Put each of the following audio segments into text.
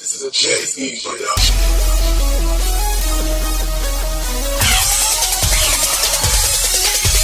This is a Jay-Z production.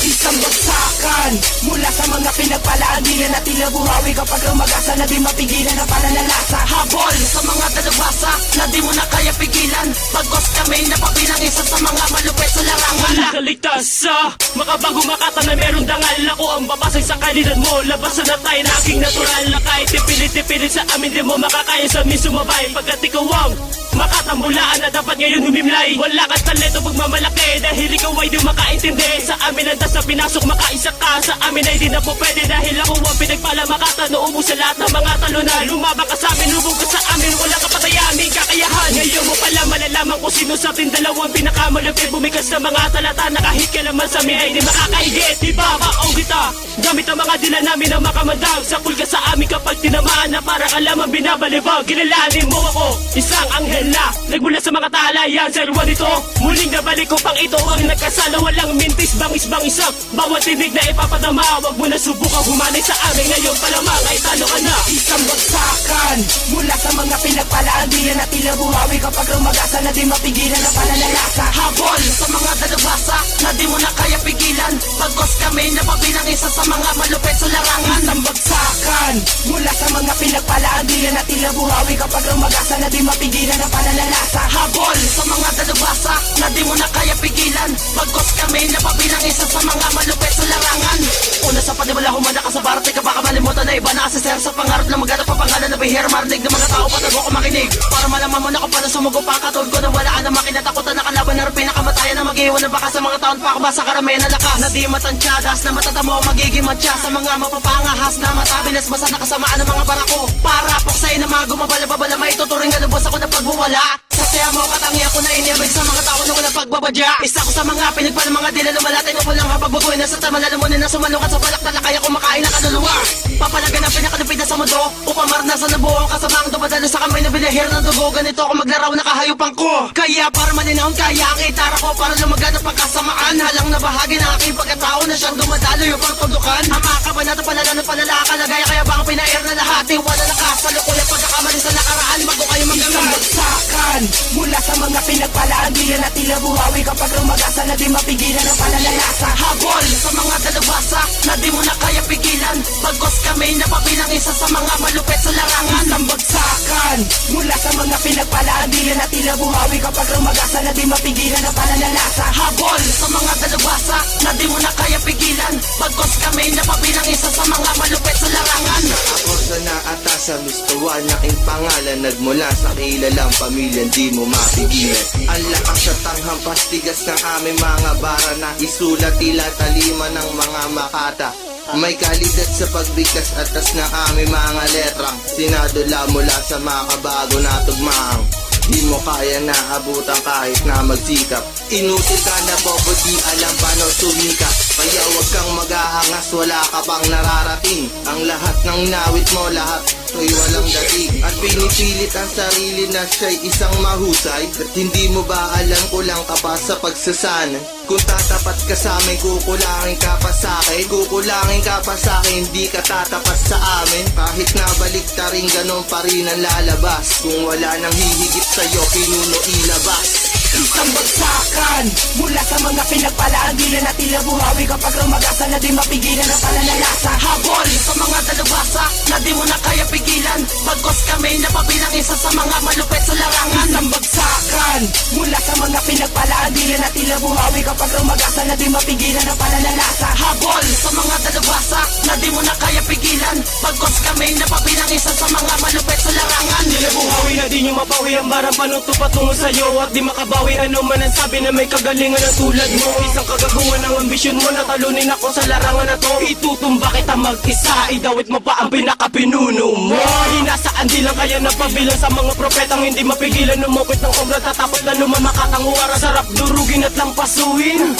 Isang bagsakan mula sa mga pinagpalaan, di na natin nabuhawi kapag rumagasa na di mapigilan ang pananalasa. Habol sa mga dalubhasa na di mo na kaya pigilan, pagkos kami napabilang isa sa mga malupit sa larangan. Wala kaligtas sa makabago makata na meron dangal. Ako ang babasay sa kanilad mo, labasan na tayo na aking natural. Na kahit ipilit-ipilit sa amin, di mo makakaya sa amin sumabay. Pagkat ikaw ang makatambulaan na dapat ngayon humimlay. Wala kang talento pagmamalaki dahil ikaw ay di makaintindi. Sa amin ang sa pinasok makaisa ka, sa amin ay di na po pwede. Dahil ako ang pinagpala makata, naubo sa lahat ng mga talunan. Lumabang ka sa amin, lubog ka sa amin, wala ka patayaming kakayahan. Ngayon mo pala malalaman kung sino sa ating dalawang pinakamalupit. Bumikas sa mga talata na kahit kailanman sa amin ay di makakaigit. Ibabakaw kita gamit ang mga dila namin na makamandag. Sakul ka sa amin kapag tinamaan na parang alam ang binabalibag. Kilalanin mo ako, isang anghel na nagmula sa mga talayan. Sa ruwan ito, muling nabalik ko pang ito ang nagkasala. Walang mintis, bangis-bangisak, bawat tinig na ipapadama. Huwag mo na subukang humanay sa amin, ngayon pa lamang ay talo ka na. Isang bagsakan mula sa mga pinagpalaan, di na natin nabuhawi kapag rumagasa na di mapigilan ang pananalasa. Habol sa mga dalubhasa na di mo na kaya pigilan, pagkos kami napabilang isa sa mga malupit sa larangan. Isang bagsakan mula sa mga pinagpalaan, di na natin nabuhawi kapag rumagasa na di mapigilan ang pananalasa. Habol sa mga dalubhasa na di mo na kaya pigilan, pagkos kami napabilang isa sa mga malupit sa larangan. Una sa panibala, humanda ka sa barat, di ka baka malimutan na iba na kasi sir. Sa pangarap na maghanap pa pangalan na bihira, marinig ng mga tao patago ko makinig. Para malaman mo na kung paano sumugo pa katulad ko na wala ka na makinatakutan na kalaban na rin pinakamatayan na mag-iwan na baka sa mga taon pa ako ba sa karamihan na lakas na di matantyadas na matatamo magiging matya sa mga mapapangahas na matabilas basa na kasamaan ng mga barako. Para po sa'yo na mga gumabala-babala maituturing na lubos ako na pagbuwala. Sa saya mo katangi ako na iniyabig sa mga tao na walang pagbabadya. Isa ko sa mga pinagpa ng mga dila lumalatay na walang habagbagoy na sa tama lalamunin na sumanukat sa balak na kaya kumakain na kaluluwa. Papalagan ang pinakalupit na sa mundo upang maranasan na buo ang kasamaang dumadalo sa kamay na binahir ng dugo. Ganito ako maglaraw na kahayupan ko. Kaya para maninahon kaya ang itara ko para lumagan ang pagkasamaan. Halang na bahagi ng aking pagkatao na siyang dumadalo yung pagtudukan. Ang mga kabanata palala ng palalakalagaya kaya baka pinair na lahat. Wala lakas sa lukulang pagkakamali sa nakaraan. Bago kayo Isang bagsakan mula sa mga pinagpalaan, di na natin nabuhawi kapag rumagasa na di mapigilan ang pananalasa. Habol sa mga dalubhasa na di mo na kaya pigilan, pagkos kami napabilang isa sa mga malupit sa larangan. Isang bagsakan mula sa mga pinagpalaan, di na natin nabuhawi kapag rumagasa na di mapigilan ang pananalasa. Habol sa mga dalubhasa na di mo na kaya pigilan, pagkos kami napabilang isa sa mga malupit sa larangan. Ako sa naatasan, mistuan aking pangalan, nagmula sa kilalang pamilyang di mo mapigilan. Ang lakas at ang hampastigas ng aming mga bara na isulat tila talima ng mga makata. May kalidad sa pagbigkas atas ng aming mga letrang sinadula mula sa makabago na tugmaang. Di mo kaya naabutan kahit na magsikap. Inutil ka na bobo, di alam paano tumika. Kaya huwag kang mag-aangas, wala ka pang nararating. Ang lahat ng nawit mo, lahat ay walang dating. At pinipilit ang sarili na siya'y isang mahusay. At hindi mo ba alam kulang ka pa sa pagsasanay? Kung tatapat ka sa amin, kukulangin ka pa sa akin. Kukulangin ka pa sa akin, hindi ka tatapat sa amin. Kahit nabalik ta rin, ganon pa rin ang lalabas. Kung wala nang hihigit sa'yo, pinuno ilabas. Isang bagsakan mula sa mga pinagpalaan, di na natin nabuhawi kapag rumagasa na di mapigilan ang pananalasa. Habol sa mga dalubhasa na di mo na kaya pigilan, pagkos kami napabilang isa sa mga malupit sa larangan. Isang bagsakan mula sa mga pinagpalaan, di na natin nabuhawi kapag rumagasa na di mapigilan ang pananalasa. Habol sa mga dalubhasa na di mo na kaya pigilan, pagkos kami napabilang isa sa mga malupit sa larangan. Di nabuhawi na di nyo mapawi ang barang panuto patungo sa'yo. At di makabawi ano man ang sabi na may kagalingan na tulad mo. Isang kagaguhan ng ambisyon mo, natalunin ako sa larangan na to. Itutumba kita mag-isa, idawit mo pa ang pinakapinuno mo. Hinasaan di lang kaya napabilang sa mga propetang hindi mapigilan. Numukit ng obra, tatapos na lumamakatang uwara. Sarap durugin at lampasuhin.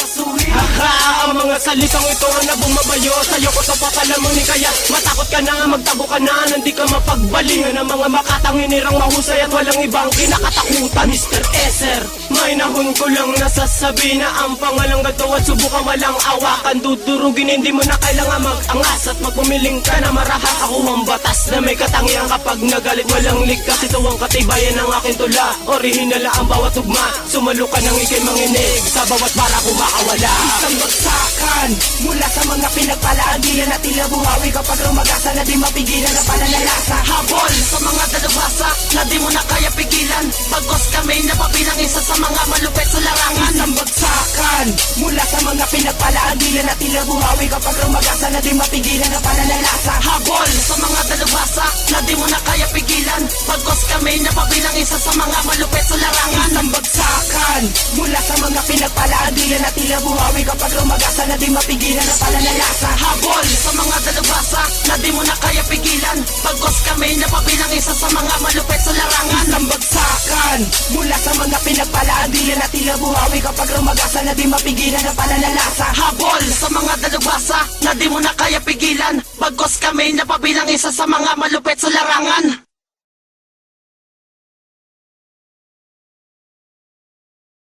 Haha, ang mga salitang ito na bumabayo sa'yo ko ito papalamunin. Kaya matakot ka na, magtago ka na, hindi ka mapagbalingan. Ang mga makatang hinirang mahusay at walang iba bang kinakatakutan? Mr. Eser, may nahon ko lang nasasabi na ang pangalang gato at subukan walang awakan. Dudurugin, hindi mo na kailangan mag-angas at magpumiling ka na marahas. Ako ang batas na may katangian kapag nagalit walang ligkas. Ito ang katibayan ng aking tula, orihinal ang bawat tugma. Sumalo ka nang ikay manginig sa bawat para kumakawala. Isang bagsakan mula sa mga pinagpalaan, di na tila buhawi kapag rumagasa na di mapigilan na pananalasa. Habol sa mga dalubhasa na di mo na kaya pigilan, pagkos kami napabilang isa sa mga malupit sa larangan. Isang bagsakan mula sa mga pinagpalaan, di na tila buhawi kapag rumagasa na di mapigilan na pananalasa. Habol sa mga dalubhasa na di mo na kaya pigilan, pagkos kami napabilang isa sa mga malupit sa larangan. Isang bagsakan mula sa mga pinagpalaan, di na tila buhawi kapag rumagasa na di mapigilan na pananalasa. Habol sa mga dalubhasa na di mo na kaya pigilan, pagkos kami napabilang isa sa mga malupit sa larangan. Isang bagsakan mula sa mga pinagpalaan, di na tila buhawi kapag rumagasa na di mapigilan na pananalasa. Habol sa mga dalubhasa na di mo na kaya pigilan, pagkos kami napabilang isa sa mga malupit sa larangan.